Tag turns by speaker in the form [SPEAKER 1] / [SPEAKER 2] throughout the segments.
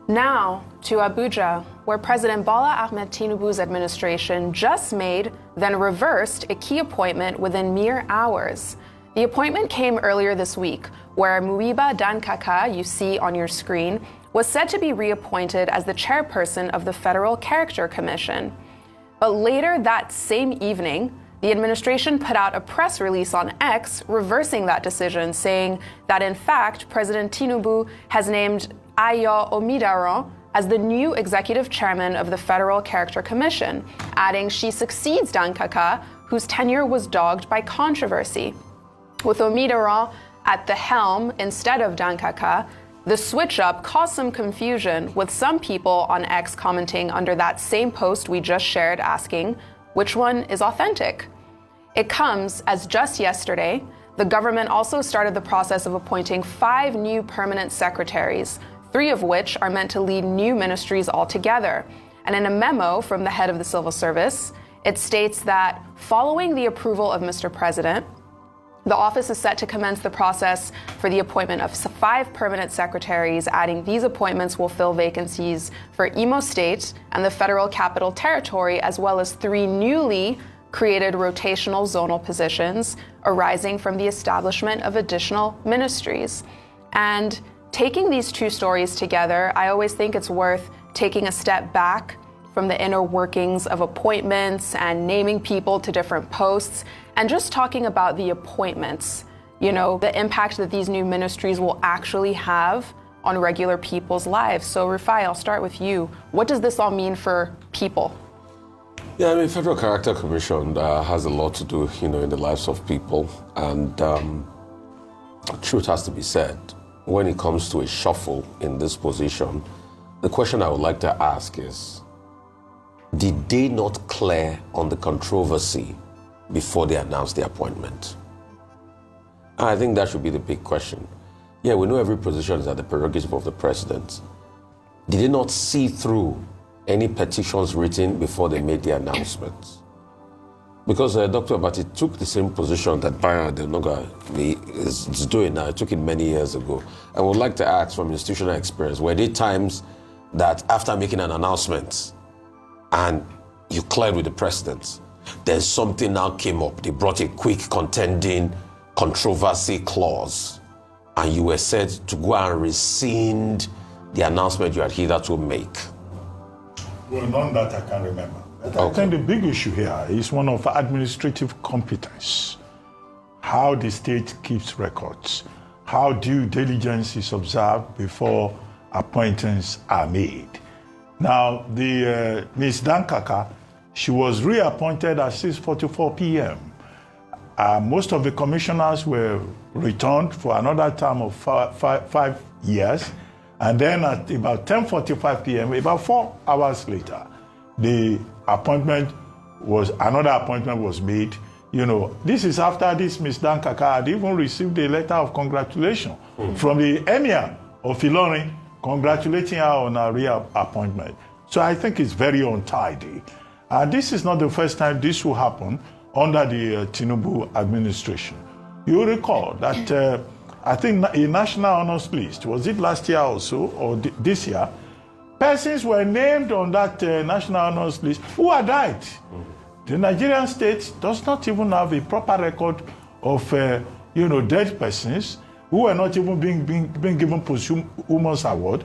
[SPEAKER 1] Now to Abuja, where President Bola Ahmed Tinubu's administration just made, then reversed, a key appointment within mere hours. The appointment came earlier this week, where Muiba Dankaka, you see on your screen, was said to be reappointed as the chairperson of the Federal Character Commission. But later that same evening, the administration put out a press release on X reversing that decision, saying that in fact, President Tinubu has named Ayo Omidaron as the new executive chairman of the Federal Character Commission, adding she succeeds Dankaka, whose tenure was dogged by controversy. With Omidaron at the helm instead of Dankaka, the switch-up caused some confusion, with some people on X commenting under that same post we just shared asking, which one is authentic? It comes as just yesterday, the government also started the process of appointing 5 new permanent secretaries, 3 of which are meant to lead new ministries altogether. And in a memo from the head of the civil service, it states that following the approval of Mr. President, the office is set to commence the process for the appointment of 5 permanent secretaries, adding these appointments will fill vacancies for Imo State and the Federal Capital Territory, as well as 3 newly created rotational zonal positions arising from the establishment of additional ministries. And taking these 2 stories together, I always think it's worth taking a step back from the inner workings of appointments and naming people to different posts and just talking about the appointments, the impact that these new ministries will actually have on regular people's lives. So Rufai, I'll start with you. What does this all mean for people?
[SPEAKER 2] Yeah, Federal Character Commission has a lot to do, in the lives of people. And truth has to be said. When it comes to a shuffle in this position, the question I would like to ask is, did they not clear on the controversy before they announced the appointment? And I think that should be the big question. Yeah, we know every position is at the prerogative of the president. Did they not see through any petitions written before they made the announcement? Because Dr. Abati took the same position that Bayo Adenuga is doing now. He took it many years ago. I would like to ask from institutional experience, were there times that after making an announcement and you cleared with the president, then something now came up, they brought a quick contending controversy clause, and you were said to go and rescind the announcement you had hitherto make?
[SPEAKER 3] Well, none that I can remember. I think the big issue here is one of administrative competence. How the state keeps records, how due diligence is observed before appointments are made. Now, the Ms. Dankaka, she was reappointed at 6:44 p.m. Most of the commissioners were returned for another term of 5 years. And then at about 10:45 p.m., about 4 hours later, another appointment was made. This is after this Ms. Dankaka had even received a letter of congratulation from the Emir of Ilorin, congratulating her on her reappointment. So I think it's very untidy. And this is not the first time this will happen under the Tinubu administration. You recall that I think a national honors list, was it last year also, or this year, persons were named on that national honors list who had died. The Nigerian state does not even have a proper record of dead persons who were not even being given posthumous award,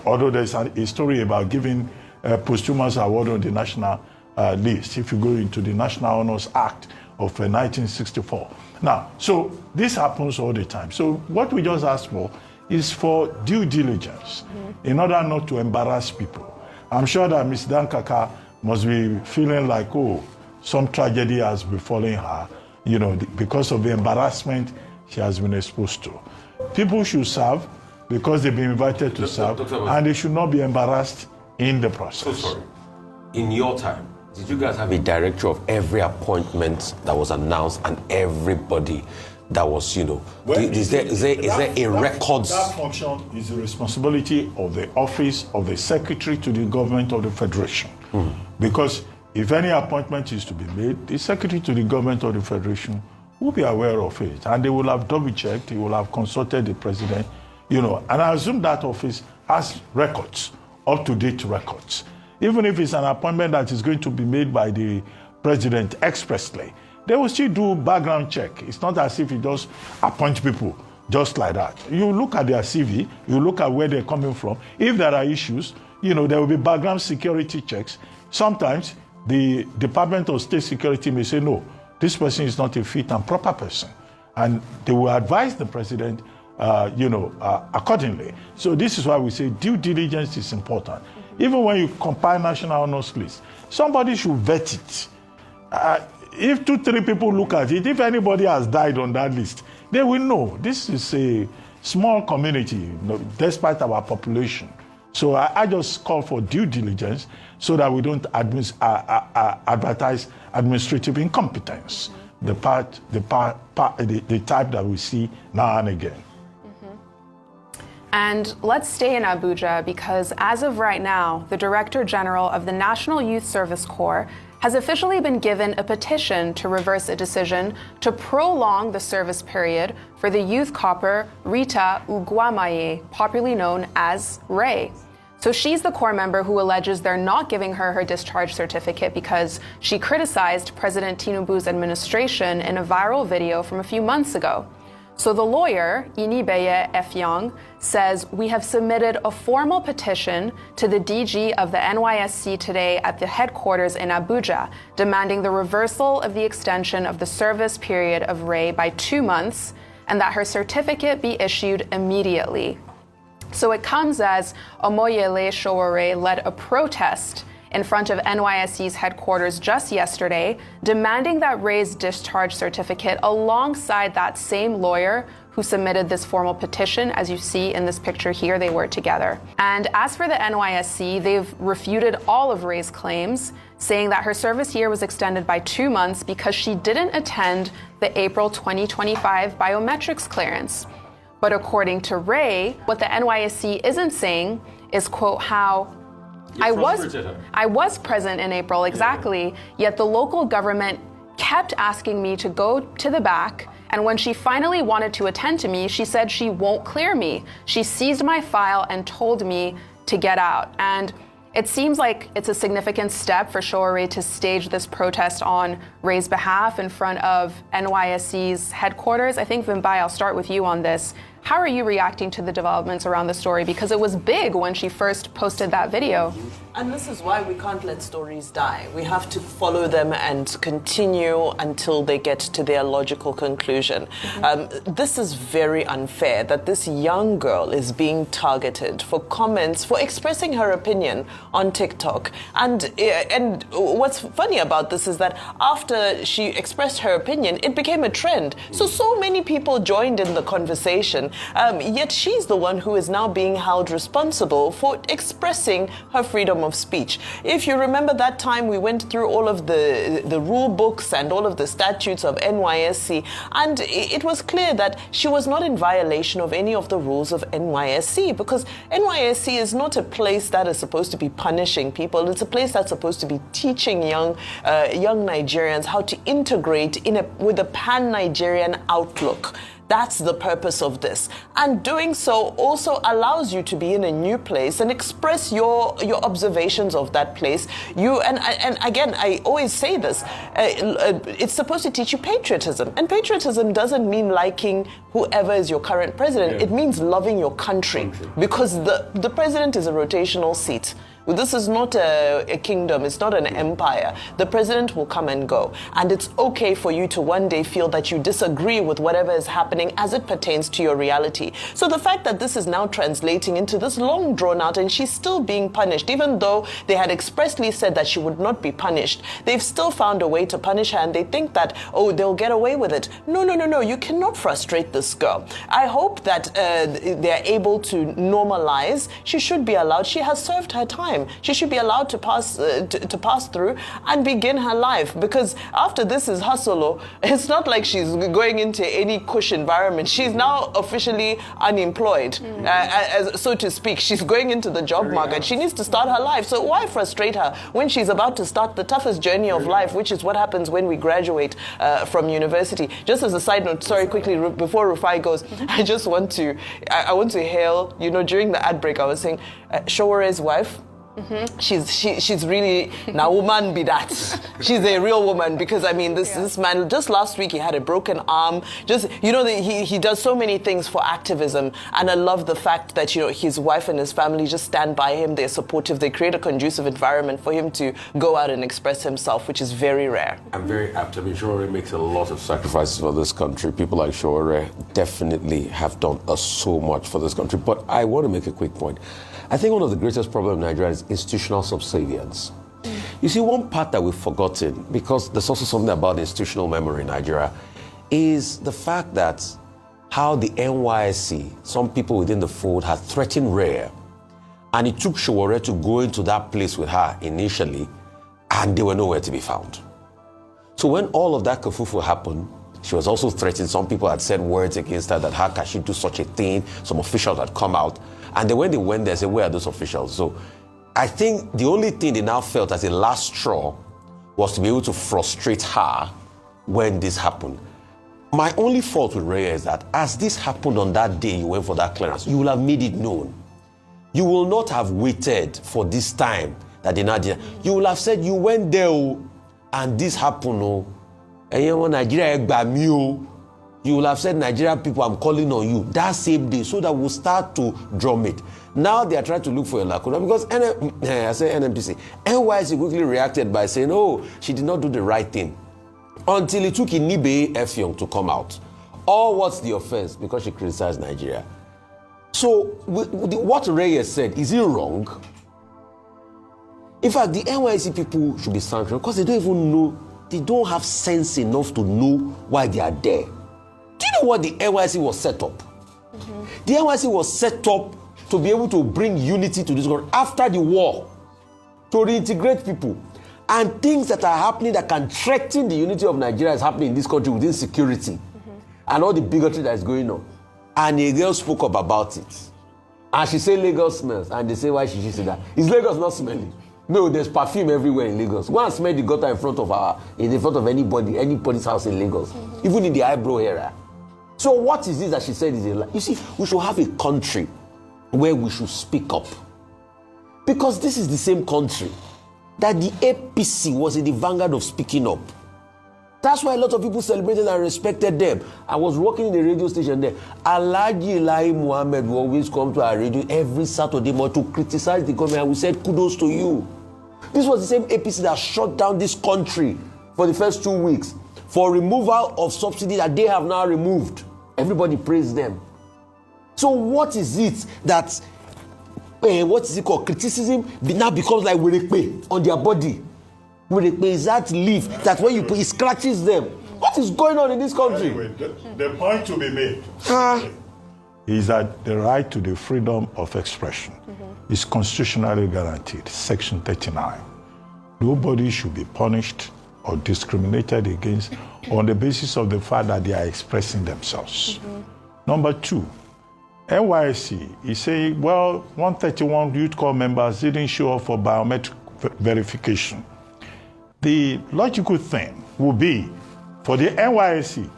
[SPEAKER 3] although there's a story about giving posthumous award on the national list, if you go into the National Honors Act of 1964. Now, so this happens all the time. So what we just asked for is for due diligence in order not to embarrass people. I'm sure that Ms. Dankaka must be feeling like, some tragedy has befallen her, because of the embarrassment she has been exposed to. People should serve because they've been invited to serve, and they should not be embarrassed in the process.
[SPEAKER 2] So sorry. In your time, did you guys have a directory of every appointment that was announced and everybody that was, is there a records?
[SPEAKER 3] That function is the responsibility of the office of the Secretary to the Government of the Federation. Because if any appointment is to be made, the Secretary to the Government of the Federation will be aware of it. And they will have double-checked, he will have consulted the President, and I assume that office has records, up-to-date records. Even if it's an appointment that is going to be made by the president expressly, they will still do background check. It's not as if you just appoint people just like that. You look at their CV, you look at where they're coming from. If there are issues, there will be background security checks. Sometimes the Department of State Security may say, no, this person is not a fit and proper person. And they will advise the president, accordingly. So this is why we say due diligence is important. Even when you compile national honors list, somebody should vet it. If 2-3 people look at it, if anybody has died on that list, they will know this is a small community, despite our population. So I just call for due diligence so that we don't advertise administrative incompetence, the type that we see now and again.
[SPEAKER 1] And let's stay in Abuja because as of right now, the Director General of the National Youth Service Corps has officially been given a petition to reverse a decision to prolong the service period for the youth copper Rita Ugwamaye, popularly known as Raye. So she's the Corps member who alleges they're not giving her discharge certificate because she criticized President Tinubu's administration in a viral video from a few months ago. So the lawyer, Inibeye Efyong, says, we have submitted a formal petition to the DG of the NYSC today at the headquarters in Abuja, demanding the reversal of the extension of the service period of Raye by 2 months and that her certificate be issued immediately. So it comes as Omoyele Sowore led a protest in front of NYSC's headquarters just yesterday, demanding that Raye's discharge certificate alongside that same lawyer who submitted this formal petition. As you see in this picture here, they were together. And as for the NYSC, they've refuted all of Raye's claims, saying that her service year was extended by 2 months because she didn't attend the April 2025 biometrics clearance. But according to Raye, what the NYSC isn't saying is, quote, how I was present in April, exactly, yet the local government kept asking me to go to the back, and when she finally wanted to attend to me, she said she won't clear me. She seized my file and told me to get out. And it seems like it's a significant step for Sowore to stage this protest on Raye's behalf in front of NYSC's headquarters. I think, Vimbai, I'll start with you on this. How are you reacting to the developments around the story? Because it was big when she first posted that video.
[SPEAKER 4] And this is why we can't let stories die. We have to follow them and continue until they get to their logical conclusion. This is very unfair that this young girl is being targeted for comments, for expressing her opinion on TikTok. And what's funny about this is that after she expressed her opinion, it became a trend. So many people joined in the conversation. Yet she's the one who is now being held responsible for expressing her freedom of speech. If you remember that time, we went through all of the rule books and all of the statutes of NYSC, and it was clear that she was not in violation of any of the rules of NYSC, because NYSC is not a place that is supposed to be punishing people. It's a place that's supposed to be teaching young Nigerians how to integrate with a pan-Nigerian outlook. That's the purpose of this. And doing so also allows you to be in a new place and express your observations of that place. And again, I always say this, it's supposed to teach you patriotism. And patriotism doesn't mean liking whoever is your current president. It means loving your country. Because the president is a rotational seat. This is not a kingdom, it's not an empire. The president will come and go. And it's okay for you to one day feel that you disagree with whatever is happening as it pertains to your reality. So the fact that this is now translating into this long drawn out and she's still being punished, even though they had expressly said that she would not be punished, they've still found a way to punish her and they think that, oh, they'll get away with it. No, you cannot frustrate this girl. I hope that they're able to normalize. She should be allowed. She has served her time. She should be allowed to pass through and begin her life, because after this is hustle. It's not like she's going into any cush environment. She's now officially unemployed, so to speak. She's going into the job market. She needs to start her life. So why frustrate her when she's about to start the toughest journey of life, which is what happens when we graduate from university? Just as a side note, sorry, quickly, before Rufai goes, I just want to, I want to hail, you know, during the ad break, I was saying, Showere's wife, she's really now woman be that. She's a real woman because I mean this man just last week he had a broken arm. Just you know he does so many things for activism, and I love the fact that you know his wife and his family just stand by him. They're supportive. They create a conducive environment for him to go out and express himself, which is very rare.
[SPEAKER 2] I'm very apt. I mean, Shore makes a lot of sacrifices for this country. People like Shore definitely have done so much for this country. But I want to make a quick point. I think one of the greatest problems in Nigeria is institutional subservience. You see, one part that we've forgotten, because there's also something about institutional memory in Nigeria, is the fact that how the NYSC, some people within the fold, had threatened Raye, and it took Showore to go into that place with her initially, and they were nowhere to be found. So when all of that kerfuffle happened, she was also threatened. Some people had said words against her that how can she do such a thing? Some officials had come out. And then when they went there, they said, where are those officials? So I think the only thing they now felt as a last straw was to be able to frustrate her when this happened. My only fault with Raye is that as this happened on that day you went for that clearance, you will have made it known. You will not have waited for this time that they now did. You will have said you went there and this happened. Nigeria, you will have said, Nigerian people, I'm calling on you that same day so that we'll start to drum it. Now they are trying to look for a lacuna because NMDC. NYSC quickly reacted by saying, oh, she did not do the right thing. Until it took Inibe Effiong to come out. Or what's the offense? Because she criticized Nigeria. So what Raye said, is it wrong? In fact, the NYSC people should be sanctioned because they don't even know, they don't have sense enough to know why they are there. Do you know what the NYSC was set up? The NYSC was set up to be able to bring unity to this country after the war, to reintegrate people. And things that are happening that can threaten the unity of Nigeria is happening in this country within security and all the bigotry that is going on. And a girl spoke up about it. And she said Lagos smells. And they say, why should she say that? Is Lagos not smelling? No, there's perfume everywhere in Lagos. Go and smell the gutter in front of anybody's house in Lagos, even in the eyebrow area. So what is this that she said is a lie? You see, we should have a country where we should speak up. Because this is the same country that the APC was in the vanguard of speaking up. That's why a lot of people celebrated and respected them. I was working in a radio station there. Alhaji Lai Muhammad will always come to our radio every Saturday morning to criticize the government, and we said, kudos to you. This was the same APC that shut down this country for the first 2 weeks for removal of subsidy that they have now removed. Everybody praised them. So what is it that, what is it called? Criticism now becomes like werekpe on their body. Werekpe is that leaf that when you put, it scratches them. What is going on in this country?
[SPEAKER 3] Anyway, the point to be made is that the right to the freedom of expression is constitutionally guaranteed, Section 39. Nobody should be punished or discriminated against on the basis of the fact that they are expressing themselves. Number two, NYSC is saying, well, 131 youth corps members didn't show up for biometric verification. The logical thing would be for the NYSC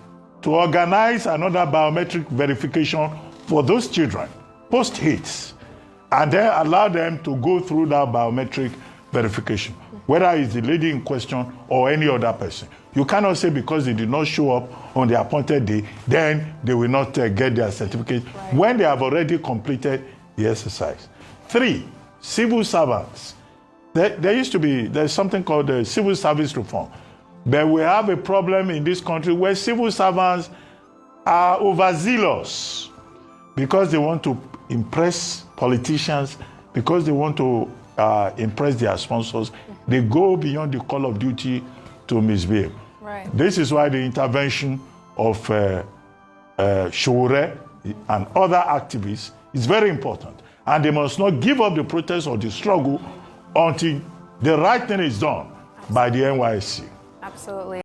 [SPEAKER 3] to organize another biometric verification for those children, post-haste, and then allow them to go through that biometric verification, whether it's the lady in question or any other person. You cannot say because they did not show up on the appointed day, then they will not get their certificate when they have already completed the exercise. 3, civil servants. There's something called the civil service reform. But we have a problem in this country where civil servants are overzealous because they want to impress politicians, because they want to impress their sponsors. They go beyond the call of duty to misbehave.
[SPEAKER 1] Right.
[SPEAKER 3] This is why the intervention of Showore and other activists is very important. And they must not give up the protest or the struggle until the right thing is done by the NYSC.
[SPEAKER 1] Absolutely.